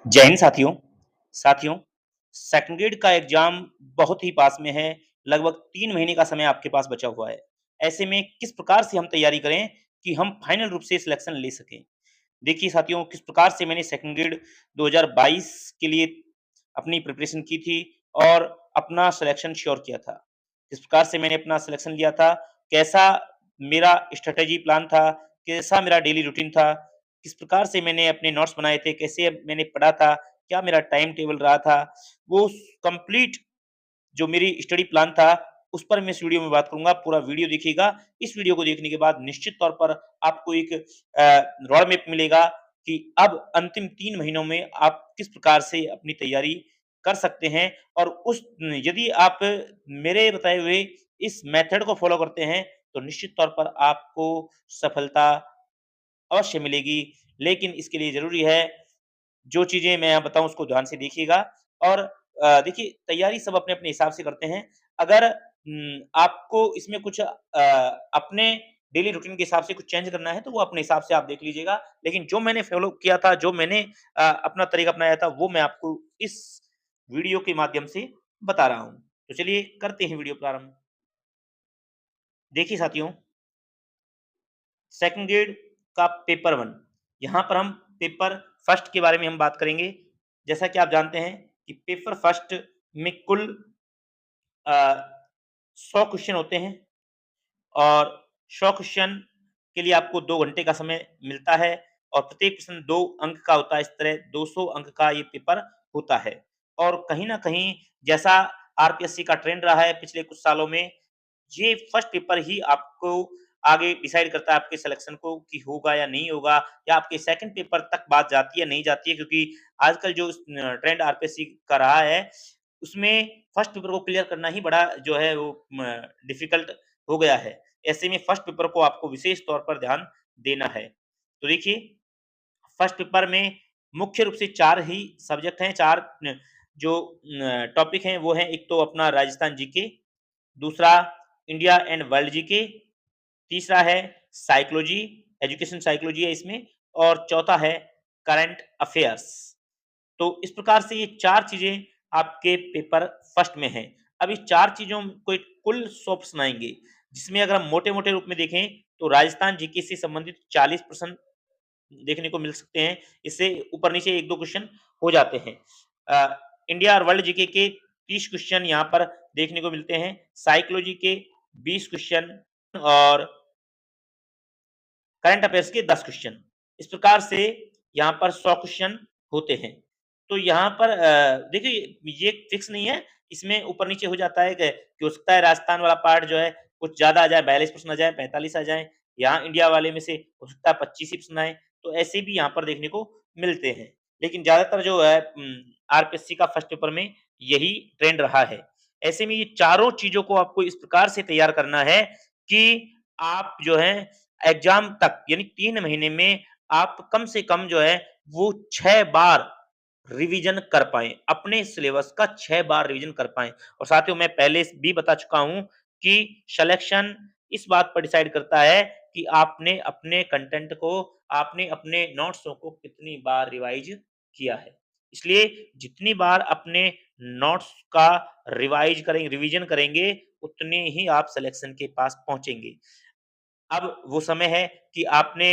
जय हिंद साथियों second grade का एग्जाम बहुत ही पास में है। लगभग 3 महीने का समय आपके पास बचा हुआ है। ऐसे में किस प्रकार से हम तैयारी करें कि हम फाइनल रूप से सिलेक्शन ले सकें। देखिए साथियों, किस प्रकार से मैंने सेकंड ग्रेड 2022 के लिए अपनी प्रिपरेशन की थी और अपना सिलेक्शन श्योर किया था। किस प्रकार से मैंने अपना सिलेक्शन लिया था, कैसा मेरा स्ट्रैटेजी प्लान था, कैसा मेरा डेली रूटीन था, किस प्रकार से मैंने अपने नोट्स बनाए थे, कैसे मैंने पढ़ा था, क्या मेरा टाइम टेबल रहा था, वो कंप्लीट जो मेरी स्टडी प्लान था, उस पर मैं इस वीडियो में बात करूँगा। पूरा वीडियो देखिएगा। इस वीडियो को देखने के बाद निश्चित तौर पर आपको एक रोड मैप मिलेगा कि अब अंतिम 3 महीनों में आप किस प्रकार से अपनी तैयारी कर सकते हैं और उस यदि आप मेरे बताए हुए इस मेथड को फ़ॉलो करते हैं, तो निश्चित तौर पर आपको सफलता अवश्य मिलेगी। लेकिन इसके लिए ज़रूरी है, जो चीज़ें मैं यहाँ बताऊँ उसको ध्यान से देखिएगा और देखिए तैयारी सब अपने-अपने हिसाब से करते हैं। अगर आपको इसमें कुछ अपने डेली रूटीन के हिसाब से कुछ चेंज करना है तो वो अपने हिसाब से आप देख लीजिएगा। लेकिन जो मैंने फ़ॉलो किया था, जो मैंने अपना तरीका अपनाया था वो मैं आपको इस वीडियो के माध्यम से बता रहा हूँ। तो चलिए करते हैं वीडियो प्रारंभ। देखिए साथियों, सेकंड ग्रेड का पेपर 1 यहाँ पर हम पेपर फर्स्ट के बारे में हम बात करेंगे। जैसा कि आप जानते हैं कि पेपर फर्स्ट में कुल अ, 100 क्वेश्चन होते हैं और 100 क्वेश्चन के लिए आपको 2 घंटे का समय मिलता है और प्रत्येक प्रश्न 2 अंक का होता है। इस तरह 200 अंक का ये पेपर होता है और कहीं न कहीं जैसा आरपीएससी का ट्रेंड रहा है पिछले कुछ सालों में, ये फर्स्ट पेपर ही आपको आगे डिसाइड करता है आपके सिलेक्शन को कि होगा या नहीं होगा या आपके सेकंड पेपर तक बात जाती है, नहीं जाती है क्योंकि आजकल जो ट्रेंड आरपीएससी का रहा है, उसमें फर्स्ट पेपर को क्लियर करना ही बड़ा जो है वो डिफ़िकल्ट हो गया है। ऐसे में फर्स्ट पेपर को आपको विशेष तौर पर ध्यान देना है। तो देखिए, फर्स्ट पेपर में मुख्य रूप से 4 ही सब्जेक्ट हैं, 4 जो टॉपिक हैं वो हैं, एक तो अपना राजस्थान जीके, दूसरा इंडिया एंड वर्ल्ड जीके, तीसरा है साइकोलॉजी, एजुकेशन साइकोलॉजी है इसमें और चौथा है करंट अफेयर्स। तो इस प्रकार से ये 4 चीज़ें आपके पेपर फर्स्ट में हैं। अब इस 4 चीज़ों को एक कुल 100 प्रश्न आएँगे, जिसमें अगर हम मोटे-मोटे रूप में देखें तो राजस्थान जीके से संबंधित 40 प्रश्न देखने को मिल सकते हैं। इससे ऊपर-नीचे 1-2 क्वेश्चन हो जाते हैं। इंडिया और वर्ल्ड जीके के 30 क्वेश्चन यहाँ पर देखने को मिलते हैं। साइकोलॉजी के 20 क्वेश्चन और करंट अफेयर्स के 10 क्वेश्चन। इस प्रकार से यहाँ पर 100 क्वेश्चन होते हैं। तो यहाँ पर देखिए ये फिक्स नहीं है, इसमें ऊपर-नीचे हो जाता है कि हो सकता है राजस्थान वाला पार्ट जो है कुछ ज़्यादा आ जाए, 42 प्रश्न आ जाए, 45 आ जाएँ। यहाँ इंडिया वाले में से हो सकता है 25 ही प्रश्न आएँ, तो ऐसे भी यहाँ पर देखने को मिलते हैं। लेकिन ज़्यादातर जो है आरपीएससी का फर्स्ट पेपर में यही ट्रेंड रहा है। ऐसे में ये चारों चीज़ों को आपको इस प्रकार से तैयार करना है कि आप जो है एग्ज़ाम तक यानी 3 महीने में आप कम से कम जो है वो 6 बार रिवीजन कर पाएँ, अपने सिलेबस का 6 बार रिवीजन कर पाएँ। और साथियों मैं पहले भी बता चुका हूँ कि सिलेक्शन इस बात पर डिसाइड करता है कि आपने अपने कंटेंट को, आपने अपने नोट्सों को कितनी बार रिवाइज़ किया है। इसलिए जितनी बार अपने नोट्स का रिवीजन करेंगे, उतने ही आप सिलेक्शन के पास पहुँचेंगे। अब वो समय है कि आपने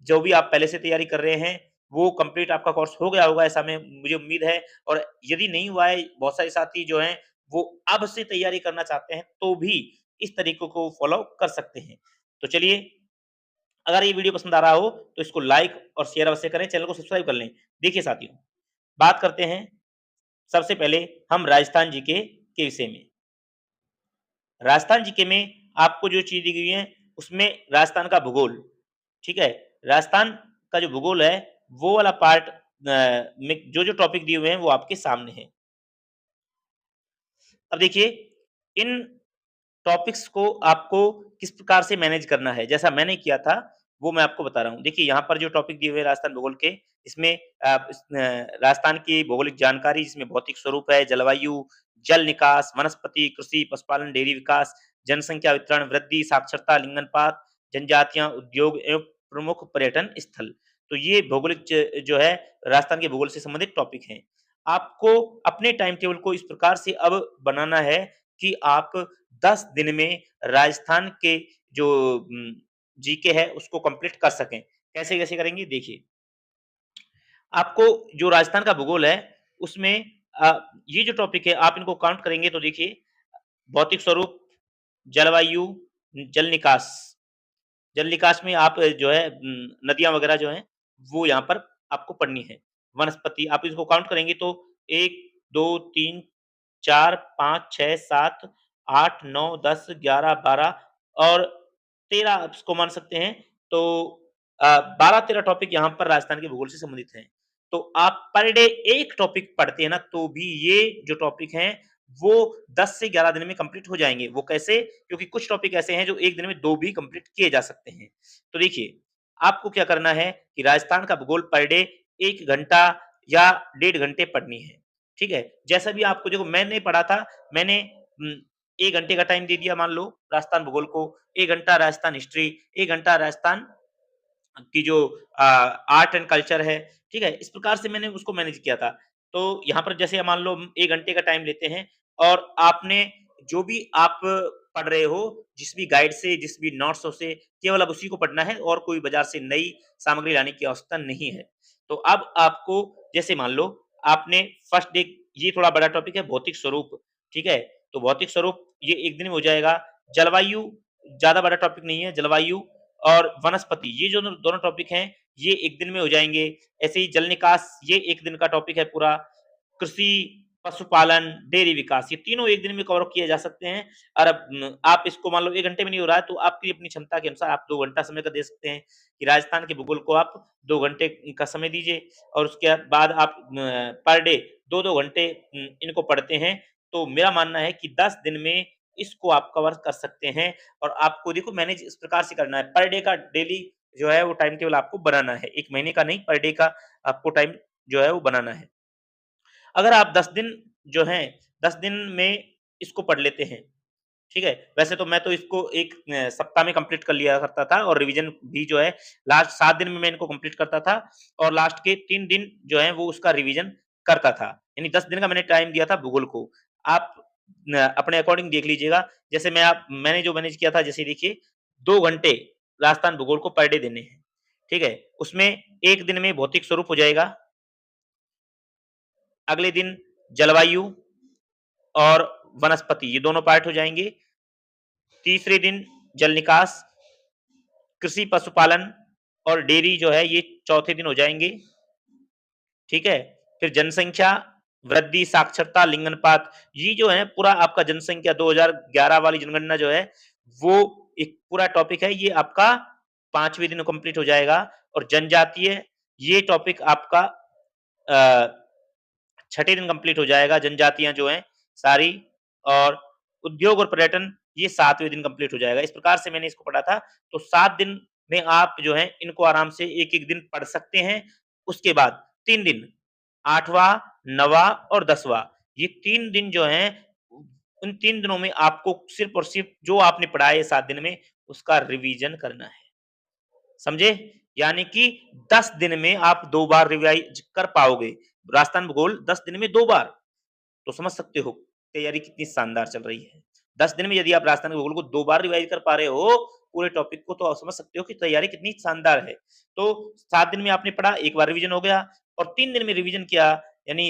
जो भी आप पहले से तैयारी कर रहे हैं, वो कंप्लीट आपका कोर्स हो गया होगा ऐसा मैं मुझे उम्मीद है और यदि नहीं हुआ है, बहुत सारे साथी जो हैं, वो अब से तैयारी करना चाहते हैं, तो भी इस तरीकों को फ़ॉलो कर सकते हैं। तो चलिए, अगर ये वीडियो पसंद आ रहा हो, तो इसको लाइक और शेयर अवश्य करें, चैनल को सब्सक्राइब कर लें। देखिए साथियों, बात करते हैं सबसे पहले हम राजस्थान जीके के विषय में। राजस्थान जीके में आपको जो चीज़ दी गई है, उसमें राजस्थान का भूगोल, ठीक है? राजस्थान का जो भूगोल है, वो वाला पार्ट में जो-जो टॉपिक दिए हुए हैं, वो आपके सामने हैं। अब देखिए, इन टॉपिक्स को आपको किस प्रकार से मैनेज करना है, जैसा मैंने किया था, वो मैं आपको बता रहा हूँ। देखिए, यहाँ पर जो टॉपिक दिए हुए हैं राजस्थान भूगोल के, इसमें राजस्थान की भौगोलिक जानकारी, जिसमें भौतिक स्वरूप है, जलवायु, जल निकास, वनस्पति, कृषि, पशुपालन, डेयरी विकास, जनसंख्या वितरण, वृद्धि, साक्षरता, लिंगानुपात, जनजातियाँ, उद्योग एवं प्रमुख पर्यटन स्थल। तो ये भौगोलिक जो है राजस्थान के भूगोल से संबंधित टॉपिक हैं। आपको अपने टाइम टेबल को इस प्रकार से अब बनाना है कि आप 10 दिन में राजस्थान के जो जीके है उसको कंप्लीट कर सकें। कैसे-कैसे करेंगे देखिए। आपको जो राजस्थान का भूगोल है उसमें ये जो टॉपिक है आप इनको काउंट करेंगे तो देखिए भौतिक स्वरूप, जलवायु, जल निकास। जल निकास में आप जो है नदियाँ वगैरह जो हैं, वो यहाँ पर आपको पढ़नी है। वनस्पति आप इसको काउंट करेंगे तो 1, 2, 3, 4, 5, 6, 7, 8, 9, 10, 11, 12 और 13 आप इसको मान सकते हैं। तो 12-13 टॉपिक यहाँ पर राजस्थान के भूगोल से संबंधित हैं। तो आप पर डे एक टॉपिक पढ़ते हैं ना, तो भी ये जो टॉपिक हैं, वो 10 से 11 दिन में कंप्लीट हो जाएँगे। वो कैसे? क्योंकि कुछ टॉपिक ऐसे हैं जो 1 दिन में 2 भी कंप्लीट किए जा सकते हैं। तो देखिए, आपको क्या करना है कि राजस्थान का भूगोल पर डे 1 घंटा या डेढ़ घंटे पढ़नी है। ठीक है? जैसा भी आपको देखो मैंने पढ़ा था, मैंने 1 घंटे का टाइम दे दिया मान लो राजस्थान भूगोल को, 1 घंटा राजस्थान हिस्ट्री, 1 घंटा राजस्थान की जो आर्ट एंड कल्चर है, ठीक है? इस प्रकार से मैंने उसको मैनेज किया था। तो यहाँ पर जैसे मान लो 1 घंटे का टाइम लेते हैं और आपने जो भी आप पढ़ रहे हो, जिस भी गाइड से, जिस भी नोट्सों से, केवल अब उसी को पढ़ना है और कोई बाज़ार से नई सामग्री लाने की आवश्यकता नहीं है। तो अब आपको जैसे मान लो आपने फर्स्ट डे ये थोड़ा बड़ा टॉपिक है भौतिक स्वरूप, ठीक है? तो भौतिक स्वरूप ये 1 दिन में हो जाएगा। जलवायु ज़्यादा बड़ा टॉपिक नहीं है, जलवायु और वनस्पति ये जो दोनों टॉपिक हैं, ये 1 दिन में हो जाएँगे। ऐसे ही जल निकास ये 1 दिन का टॉपिक है पूरा। कृषि, पशुपालन, डेयरी विकास ये तीनों 1 दिन में कवर किए जा सकते हैं और अब आप इसको मान लो 1 घंटे में नहीं हो रहा है तो आपकी अपनी क्षमता के अनुसार आप 2 घंटा समय का दे सकते हैं कि राजस्थान के भूगोल को आप 2 घंटे का समय दीजिए और उसके बाद आप पर डे 2-2 घंटे इनको पढ़ते हैं। तो मेरा मानना है कि 10 दिन में इसको आप कवर कर सकते हैं और आपको देखो मैनेज इस प्रकार से करना है, पर डे का डेली जो है वो टाइम टेबल आपको बनाना है। 1 महीने का नहीं, पर डे का आपको टाइम जो है वो बनाना है। अगर आप 10 दिन जो हैं, 10 दिन में इसको पढ़ लेते हैं, ठीक है? वैसे तो मैं तो इसको 1 सप्ताह में कंप्लीट कर लिया करता था और रिवीजन भी जो है लास्ट 7 दिन में मैं इनको कंप्लीट करता था और लास्ट के 3 दिन जो है वो उसका रिवीजन करता था। यानी 10 दिन का मैंने टाइम दिया था भूगोल को। आप अपने अकॉर्डिंग देख लीजिएगा। जैसे मैंने जो मैनेज किया था जैसे देखिए 2 घंटे राजस्थान भूगोल को पर डे देने हैं, ठीक है? उसमें 1 दिन में भौतिक स्वरूप हो जाएगा, अगले दिन जलवायु और वनस्पति ये दोनों पार्ट हो जाएँगे। तीसरे दिन जल निकास, कृषि पशुपालन और डेयरी जो है ये चौथे दिन हो जाएँगे, ठीक है? फिर जनसंख्या, वृद्धि, साक्षरता, लिंग अनुपात ये जो है पूरा आपका जनसंख्या 2011 वाली जनगणना जो है, वो एक पूरा टॉपिक है, ये आपका 5वें दिन कंप्लीट हो जाएगा और जनजातीय ये टॉपिक आपका अ, छठे दिन कंप्लीट हो जाएगा, जनजातियाँ जो हैं सारी और उद्योग और पर्यटन ये 7वें दिन कंप्लीट हो जाएगा। इस प्रकार से मैंने इसको पढ़ा था, तो 7 दिन में आप जो है इनको आराम से एक-एक दिन पढ़ सकते हैं। उसके बाद 3 दिन 8वाँ, 9वाँ और 10वाँ ये 3 दिन जो हैं, उन 3 दिनों में आपको सिर्फ़ और सिर्फ़ जो आपने पढ़ा है 7 दिन में, उसका रिवीजन करना है। समझे? यानी कि 10 दिन में आप 2 बार रिवाइज़ कर पाओगे। राजस्थान भूगोल 10 दिन में 2 बार, तो समझ सकते हो तैयारी कितनी शानदार चल रही है। 10 दिन में यदि आप राजस्थान भूगोल को 2 बार रिवाइज़ कर पा रहे हो, पूरे टॉपिक को तो आप समझ सकते हो कि तैयारी कितनी शानदार है। तो 7 दिन में आपने पढ़ा, 1 बार रिवीजन हो गया और 3 दिन में रिवीजन किया यानी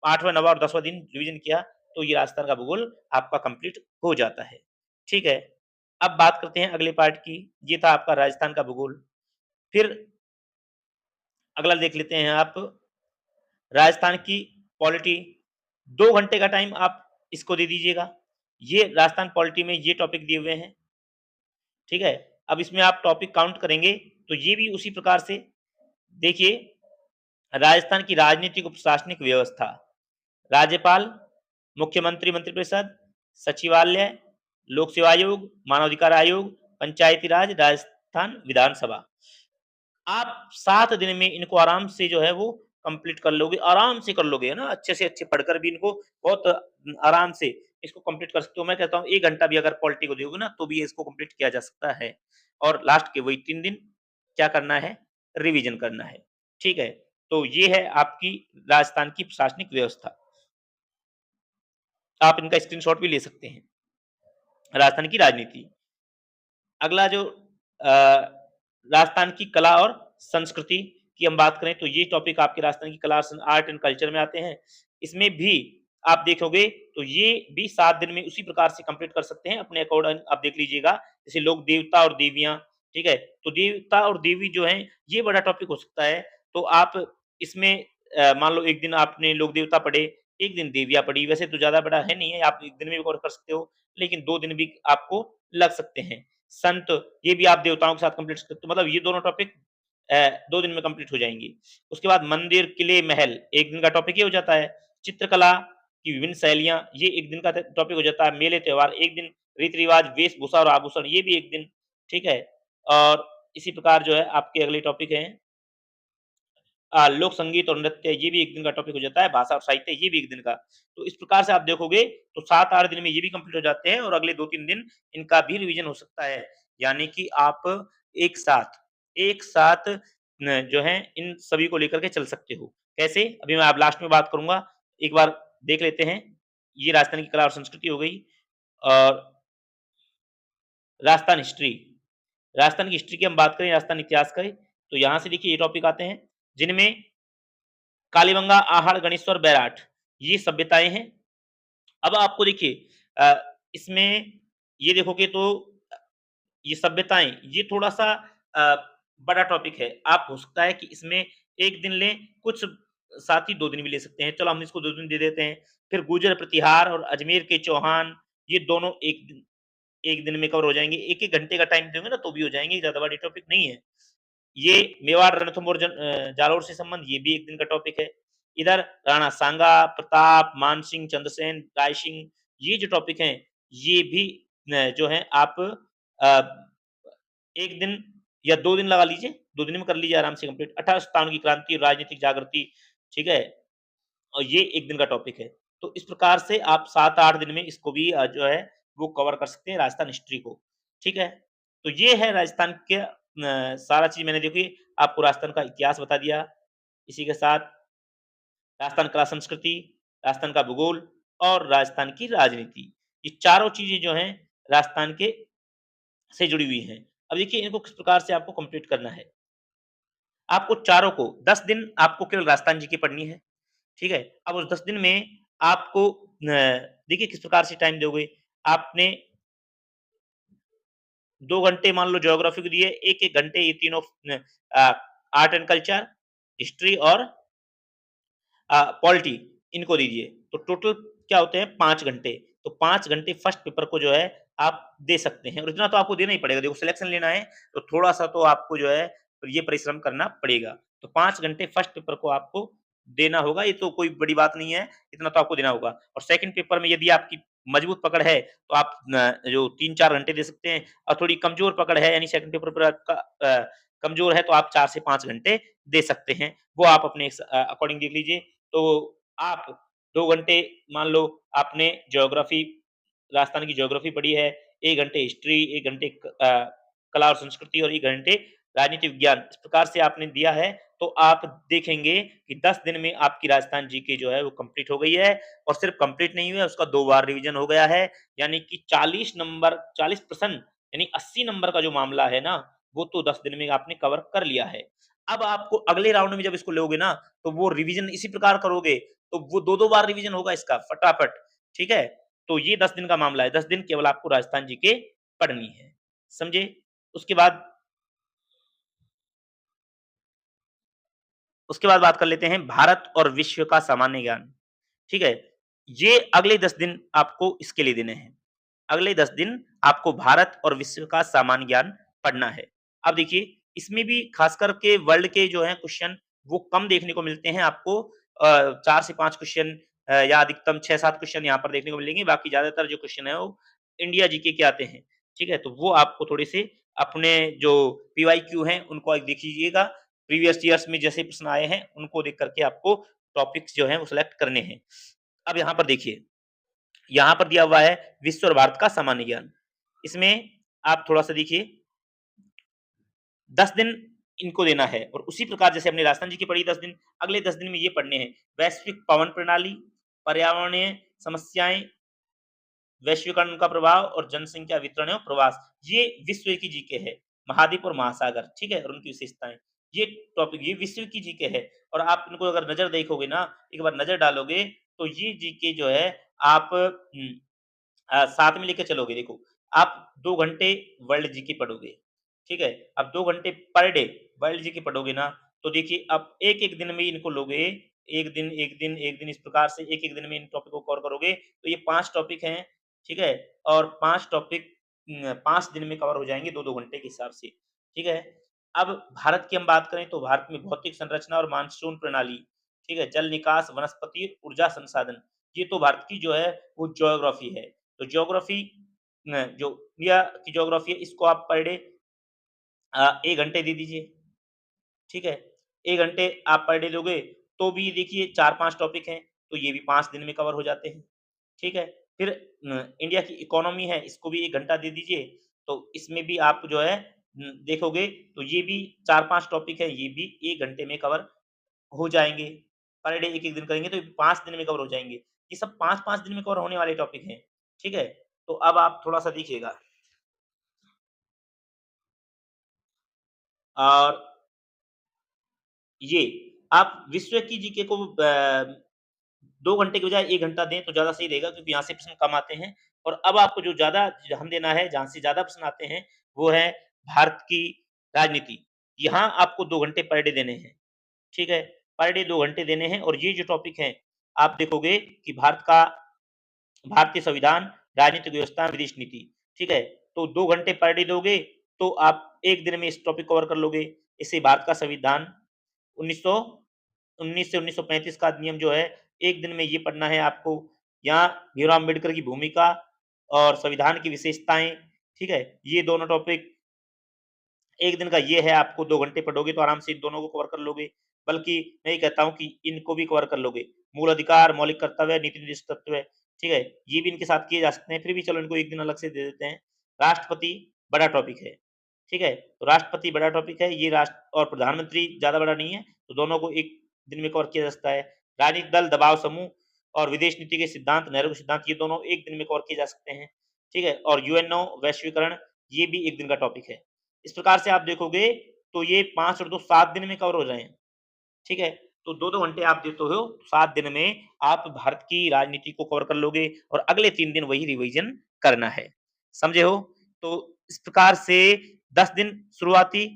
8वाँ, 9वाँ और 10वाँ दिन रिवीजन किया, तो ये राजस्थान का भूगोल आपका कंप्लीट हो जाता है। ठीक है? अब बात करते हैं अगले पार्ट की, ये था आपका राजस्थान का भूगोल। फिर अगला देख लेते हैं आप राजस्थान की पॉलिटी 2 घंटे का टाइम आप इसको दे दीजिएगा। ये राजस्थान पॉलिटी में ये टॉपिक दिए हुए हैं, ठीक है? अब इसमें आप टॉपिक काउंट करेंगे तो ये भी उसी प्रकार से देखिए राजस्थान की राजनीतिक और प्रशासनिक व्यवस्था, राज्यपाल, मुख्यमंत्री मंत्रिपरिषद, सचिवालय, लोक सेवा आयोग, मानवाधिकार आयोग, पंचायती राज, राजस्थान विधानसभा। आप 7 दिन में इनको आराम से जो है वो कंप्लीट कर लोगे, आराम से कर लोगे, है ना? अच्छे से अच्छे पढ़कर भी इनको बहुत आराम से इसको कंप्लीट कर सकते हो। मैं कहता हूँ 1 घंटा भी अगर पॉलिटी को दोगे ना, तो भी इसको कंप्लीट किया जा सकता है। और लास्ट के वही 3 दिन क्या करना है? रिवीजन करना है। ठीक है? तो ये है आपकी राजस्थान की प्रशासनिक व्यवस्था। आप इनका स्क्रीनशॉट भी ले सकते हैं। राजस्थान की राजनीति। अगला जो राजस्थान की कला और संस्कृति की हम बात करें तो ये टॉपिक आपके राजस्थान की कला, आर्ट एंड कल्चर में आते हैं। इसमें भी आप देखोगे तो ये भी 7 दिन में उसी प्रकार से कंप्लीट कर सकते हैं अपने अकॉर्डिंग आप देख लीजिएगा। जैसे लोक देवता और देवियाँ, ठीक है? तो देवता और देवी जो हैं ये बड़ा टॉपिक हो सकता है। तो आप इसमें मान लो 1 दिन आपने लोक देवता पढ़े, 1 दिन देवियाँ पढ़ी, वैसे तो ज़्यादा बड़ा है नहीं है, आप 1 दिन में भी कवर कर सकते हो, लेकिन 2 दिन भी आपको लग सकते हैं। संत, ये भी आप देवताओं के साथ कंप्लीट कर सकते हो, मतलब ये दोनों टॉपिक 2 दिन में कंप्लीट हो जाएँगी। उसके बाद मंदिर, किले, महल 1 दिन का टॉपिक ये हो जाता है। चित्रकला की विभिन्न शैलियाँ, ये 1 दिन का टॉपिक हो जाता है। मेले, त्योहार 1 दिन, रीति-रिवाज, वेशभूषा और आभूषण ये भी 1 दिन, ठीक है? और इसी प्रकार जो है आपके अगले टॉपिक हैं लोक संगीत और नृत्य, ये भी 1 दिन का टॉपिक हो जाता है। भाषा और साहित्य ये भी 1 दिन का। तो इस प्रकार से आप देखोगे तो 7-8 दिन में ये भी कंप्लीट हो जाते हैं और अगले 2-3 दिन इनका भी रिवीजन हो सकता है। यानी कि आप एक साथ जो है इन सभी को लेकर के चल सकते हो। कैसे? अभी मैं आप लास्ट में बात करूँगा। एक बार देख लेते हैं। ये राजस्थान की कला और संस्कृति हो गई और राजस्थान हिस्ट्री। राजस्थान की हिस्ट्री की हम बात करें, राजस्थान इतिहास का, तो यहाँ से देखिए ये टॉपिक आते हैं, जिनमें कालीबंगा, आहड़, गणेश्वर, बैराठ ये सभ्यताएँ हैं। अब आपको देखिए इसमें ये देखोगे तो ये सभ्यताएँ ये थोड़ा-सा अ, बड़ा टॉपिक है। आप हो सकता है कि इसमें 1 दिन लें, कुछ साथी 2 दिन भी ले सकते हैं। चलो हम इसको 2 दिन दे देते हैं। फिर गुर्जर प्रतिहार और अजमेर के चौहान ये दोनों 1 दिन में कवर हो जाएँगे। 1-1 घंटे का टाइम दोगे ना तो भी हो जाएँगे, ज़्यादा बड़ी टॉपिक नहीं है। ये मेवाड़, रणथंभौर, जालौर से संबंध ये भी 1 दिन का टॉपिक है। इधर राणा सांगा, प्रताप, मानसिंह, चंद्रसेन, रायसिंह ये जो टॉपिक हैं, ये भी जो है आप अ, 1 दिन या 2 दिन लगा लीजिए, 2 दिन में कर लीजिए आराम से कंप्लीट। 18 सत्तावन की क्रांति, राजनीतिक जागृति, ठीक है? और ये 1 दिन का टॉपिक है। तो इस प्रकार से आप 7-8 दिन में इसको भी जो है वो कवर कर सकते हैं राजस्थान हिस्ट्री को, ठीक है? तो ये है राजस्थान के सारा चीज़ मैंने देखिए आपको राजस्थान का इतिहास बता दिया। इसी के साथ राजस्थान कला संस्कृति, राजस्थान का भूगोल और राजस्थान की राजनीति। ये चारों चीज़ें जो हैं राजस्थान के से जुड़ी हुई हैं। अब देखिए इनको किस प्रकार से आपको कंप्लीट करना है। आपको चारों को 10 दिन आपको केवल राजस्थान जी की पढ़नी है। ठीक है? अब उस 10 दिन में आपको देखिए किस प्रकार से टाइम दोगे। आपने 2 घंटे मान लो ज्योग्राफी को दिए, 1-1 घंटे ये तीनों अ, आर्ट एंड कल्चर, हिस्ट्री और पॉलिटी इनको दीजिए। तो टोटल क्या होते हैं 5 घंटे। तो 5 घंटे फर्स्ट पेपर को जो है आप दे सकते हैं और इतना तो आपको देना ही पड़ेगा। देखो सिलेक्शन लेना है तो थोड़ा-सा तो आपको जो है ये परिश्रम करना पड़ेगा। तो 5 घंटे फर्स्ट पेपर को आपको देना होगा, ये तो कोई बड़ी बात नहीं है, इतना तो आपको देना होगा। और सेकंड पेपर में यदि आपकी मजबूत पकड़ है तो आप जो 3-4 घंटे दे सकते हैं और थोड़ी कमज़ोर पकड़ है यानी सेकंड पेपर पर आपका कमज़ोर है तो आप 4 से 5 घंटे दे सकते हैं। वो आप अपने अकॉर्डिंग देख लीजिए। तो आप 2 घंटे मान लो आपने ज्योग्राफी राजस्थान की ज्योग्राफी पढ़ी है, 1 घंटे हिस्ट्री, 1 घंटे कला और संस्कृति और 1 घंटे राजनीति विज्ञान। इस प्रकार से आपने दिया है, तो आप देखेंगे कि 10 दिन में आपकी राजस्थान जीके जो है वो कंप्लीट हो गई है और सिर्फ कंप्लीट नहीं हुआ है, उसका 2 बार रिवीजन हो गया है। यानी कि 40 नंबर 40% यानी 80 नंबर का जो मामला है ना, वो तो 10 दिन में आपने कवर कर लिया है। अब आपको अगले राउंड में जब इसको लोगे ना, तो वो रिवीजन इसी प्रकार करोगे, तो वो 2-2 बार रिवीजन होगा इसका फटाफट, ठीक है? तो ये 10 दिन का मामला है, 10 दिन केवल आपको राजस्थान जीके पढ़नी है, समझे? उसके बाद बात कर लेते हैं भारत और विश्व का सामान्य ज्ञान, ठीक है? ये अगले 10 दिन आपको इसके लिए देने हैं। अगले 10 दिन आपको भारत और विश्व का सामान्य ज्ञान पढ़ना है। अब देखिए, इसमें भी खास कर के वर्ल्ड के जो हैं क्वेश्चन वो कम देखने को मिलते हैं आपको 4 से 5 क्वेश्चन या अधिकतम 6-7 क्वेश्चन यहाँ पर देखने को मिलेंगे, बाकी ज़्यादातर जो क्वेश्चन है वो इंडिया जीके के आते हैं, ठीक है? तो वो आपको थोड़े से अपने जो पीवाईक्यू हैं उनको देख लीजिएगा, प्रीवियस ईयर्स में जैसे प्रश्न आए हैं उनको देख कर के आपको टॉपिक्स जो हैं वो सिलेक्ट करने हैं। अब यहाँ पर देखिए यहाँ पर दिया हुआ है विश्व और भारत का सामान्य ज्ञान। इसमें आप थोड़ा-सा देखिए 10 दिन इनको देना है और उसी प्रकार जैसे हमने राजस्थान जीके पढ़ी 10 दिन, अगले 10 दिन में ये पढ़ने हैं। वैश्विक पवन प्रणाली, पर्यावरणीय समस्याएँ, वैश्वीकरण का प्रभाव और जनसंख्या वितरण एवं प्रवास, ये विश्व की जीके है। महाद्वीप और महासागर, ठीक है? और उनकी विशेषताएँ, ये टॉपिक ये विश्व की जीके है और आप इनको अगर नज़र देखोगे ना, एक बार नज़र डालोगे, तो ये जीके जो है आप साथ में लेके चलोगे देखो, आप 2 घंटे वर्ल्ड जीके पढ़ोगे, ठीक है? अब 2 घंटे पर डे वर्ल्ड जीके पढ़ोगे ना, तो देखिए अब एक-एक दिन में इनको लोगे, 1 दिन, 1 दिन, 1 दिन इस प्रकार से एक-एक दिन में इन टॉपिक को कवर करोगे, तो ये 5 टॉपिक हैं, ठीक है? और 5 टॉपिक 5 दिन में कवर हो जाएँगे 2-2 घंटे के हिसाब से, ठीक है? अब भारत की हम बात करें तो भारत में भौतिक संरचना और मानसून प्रणाली, ठीक है? जल निकास, वनस्पति, ऊर्जा संसाधन, ये तो भारत की जो है वो ज्योग्राफी है। तो ज्योग्राफी जो इंडिया की ज्योग्राफी है इसको आप पर डे 1 घंटे दे दीजिए, ठीक है? 1 घंटे आप पर डे दोगे, तो भी देखिए 4-5 टॉपिक हैं, तो ये भी 5 दिन में कवर हो जाते हैं, ठीक है? फिर इंडिया की इकोनॉमी है, इसको भी 1 घंटा दे दीजिए, तो इसमें भी आप जो है देखोगे तो ये भी 4-5 टॉपिक है, ये भी 1 घंटे में कवर हो जाएँगे। पर डे 1-1 दिन करेंगे तो 5 दिन में कवर हो जाएँगे। ये सब 5-5 दिन में कवर होने वाले टॉपिक हैं, ठीक है? तो अब आप थोड़ा-सा देखिएगा और ये आप विश्व की जीके को 2 घंटे की बजाय 1 घंटा दें तो ज़्यादा सही रहेगा क्योंकि यहाँ से प्रश्न कम आते हैं और अब आपको जो ज़्यादा ध्यान देना है, जहाँ से ज़्यादा प्रश्न आते हैं, वो है भारत की राजनीति। यहाँ आपको 2 घंटे पर डे देने हैं, ठीक है? पर डे 2 घंटे देने हैं और ये जो टॉपिक हैं, आप देखोगे कि भारतीय संविधान, राजनीतिक व्यवस्था, विदेश नीति, ठीक है? तो 2 घंटे पर डे दोगे, तो आप 1 दिन में इस टॉपिक कवर कर लोगे। इससे भारत का संविधान 1900 19 से 1935 का अधिनियम जो है, 1 दिन में ये पढ़ना है आपको। यहाँ भीमराव अम्बेडकर की भूमिका और संविधान की विशेषताएँ, ठीक है? ये दोनों टॉपिक 1 दिन का ये है, आपको 2 घंटे पढ़ोगे तो आराम से इन दोनों को कवर कर लोगे। बल्कि मैं ये कहता हूँ कि इनको भी कवर कर लोगे। मूल अधिकार, मौलिक कर्तव्य, नीति निर्देश तत्व, ठीक है? ये भी इनके साथ किए जा सकते हैं, फिर भी चलो इनको 1 दिन अलग से दे देते हैं। राष्ट्रपति बड़ा टॉपिक है, ठीक है? तो राष्ट्रपति बड़ा टॉपिक है, ये राष्ट्र और प्रधानमंत्री ज़्यादा बड़ा नहीं है, तो दोनों को 1 दिन में कवर किया जा सकता है। राजनीतिक दल, दबाव समूह और विदेश नीति के सिद्धांत, नेहरू के सिद्धांत, ये दोनों 1 दिन में कवर किए जा सकते हैं, ठीक है? और यूएनओ, वैश्वीकरण, ये भी 1 दिन का टॉपिक है। इस प्रकार से आप देखोगे तो ये 5 और 2 7 दिन में कवर हो रहे हैं, ठीक है? तो 2-2 घंटे आप देते हो, 7 दिन में आप भारत की राजनीति को कवर कर लोगे और अगले 3 दिन वही रिवीजन करना है। समझे हो? तो इस प्रकार से 10 दिन शुरुआती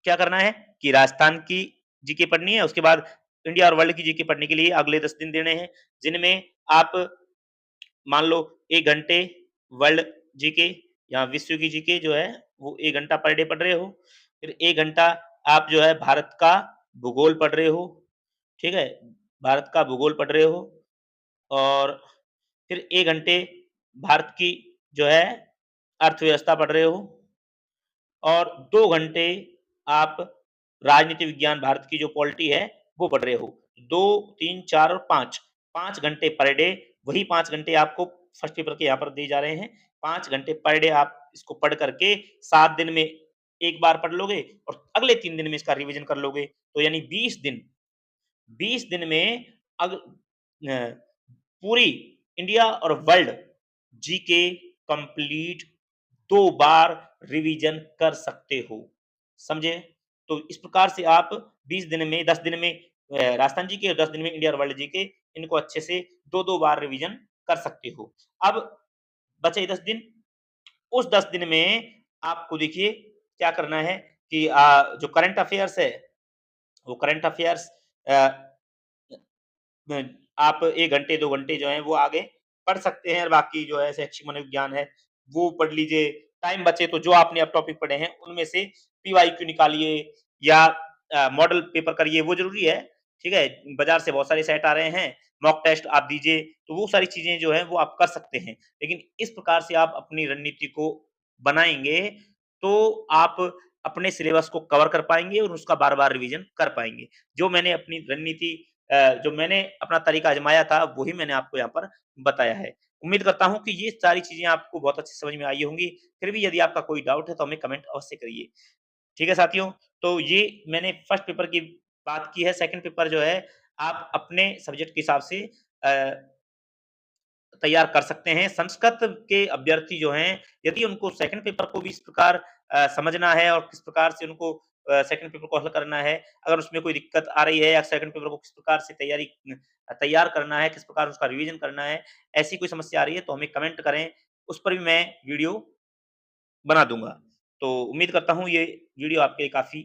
क्या करना है कि राजस्थान की जीके पढ़नी है, उसके बाद इंडिया और वर्ल्ड की जीके पढ़ने के लिए अगले 10 दिन देने हैं, जिनमें आप मान लो 1 घंटे वर्ल्ड जीके या विश्व की जीके जो है वो 1 घंटा पर डे पढ़ रहे हो। फिर 1 घंटा आप जो है भारत का भूगोल पढ़ रहे हो, ठीक है? भारत का भूगोल पढ़ रहे हो और फिर 1 घंटे भारत की जो है अर्थव्यवस्था पढ़ रहे हो और 2 घंटे आप राजनीति विज्ञान भारत की जो पॉलिटी है, वो पढ़ रहे हो। 2, 3, 4 और 5, 5 घंटे पर डे वही 5 घंटे आपको फर्स्ट पेपर के यहाँ पर दिए जा रहे हैं। 5 घंटे पर डे आप इसको पढ़ कर के 7 दिन में 1 बार पढ़ लोगे और अगले 3 दिन में इसका रिवीजन कर लोगे। तो यानी 20 दिन में पूरी इंडिया और वर्ल्ड जीके कंप्लीट 2 बार रिवीजन कर सकते हो, समझे? तो इस प्रकार से आप 20 दिन में 10 दिन में राजस्थान जीके और 10 दिन में इंडिया और वर्ल्ड जीके इनको अच्छे से 2-2 बार रिवीजन कर सकते हो। अब बचे 10 दिन, उस 10 दिन में आपको देखिए क्या करना है कि जो करंट अफेयर्स है, वो करंट अफेयर्स अ न आप 1 घंटे 2 घंटे जो हैं वो आगे पढ़ सकते हैं और बाकी जो है शैक्षिक मनोविज्ञान है, वो पढ़ लीजिए। टाइम बचे तो जो आपने अब टॉपिक पढ़े हैं उनमें से पीवाईक्यू निकालिए या मॉडल पेपर करिए वो ज़रूरी है, ठीक है? बाज़ार से बहुत सारे सेट आ रहे हैं, मॉक टेस्ट आप दीजिए, तो वो सारी चीज़ें जो हैं वो आप कर सकते हैं। लेकिन इस प्रकार से आप अपनी रणनीति को बनाएँगे, तो आप अपने सिलेबस को कवर कर पाएँगे और उसका बार-बार रिवीजन कर पाएँगे। जो मैंने अपनी रणनीति जो मैंने अपना तरीका आज़माया था, वही मैंने आपको यहाँ पर बताया है। उम्मीद करता हूँ कि ये सारी चीज़ें आपको बहुत अच्छे से समझ में आई होंगी। फिर भी यदि आपका कोई डाउट है तो हमें कमेंट अवश्य करिए। ठीक है साथियों? तो ये मैंने फर्स्ट पेपर की बात की है, सेकंड पेपर जो है आप अपने सब्जेक्ट के हिसाब से अ, तैयार कर सकते हैं। संस्कृत के अभ्यर्थी जो हैं, यदि उनको सेकंड पेपर को भी इस प्रकार समझना है और किस प्रकार से उनको सेकंड पेपर को हल करना है, अगर उसमें कोई दिक्कत आ रही है या सेकंड पेपर को किस प्रकार से तैयार करना है, किस प्रकार उसका रिवीजन करना है, ऐसी कोई समस्या आ रही है तो हमें कमेंट करें, उस पर भी मैं वीडियो बना दूँगा। तो उम्मीद करता हूँ ये वीडियो आपके लिए काफ़ी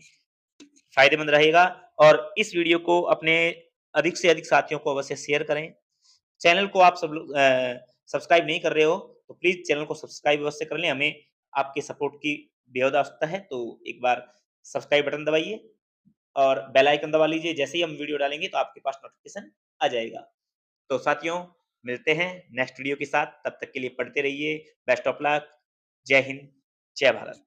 फ़ायदेमंद रहेगा और इस वीडियो को अपने अधिक से अधिक साथियों को अवश्य शेयर करें। चैनल को आप सब लोग सब्सक्राइब नहीं कर रहे हो, तो प्लीज़ चैनल को सब्सक्राइब अवश्य कर लें। हमें आपके सपोर्ट की बेहद आवश्यकता है, तो एक बार सब्सक्राइब बटन दबाइए और बेल आइकन दबा लीजिए। जैसे ही हम वीडियो डालेंगे तो आपके पास नोटिफ़िकेशन आ जाएगा। तो साथियों, मिलते हैं नेक्स्ट वीडियो के साथ, तब तक के लिए पढ़ते रहिए। Best of luck. जय हिंद, जय भारत।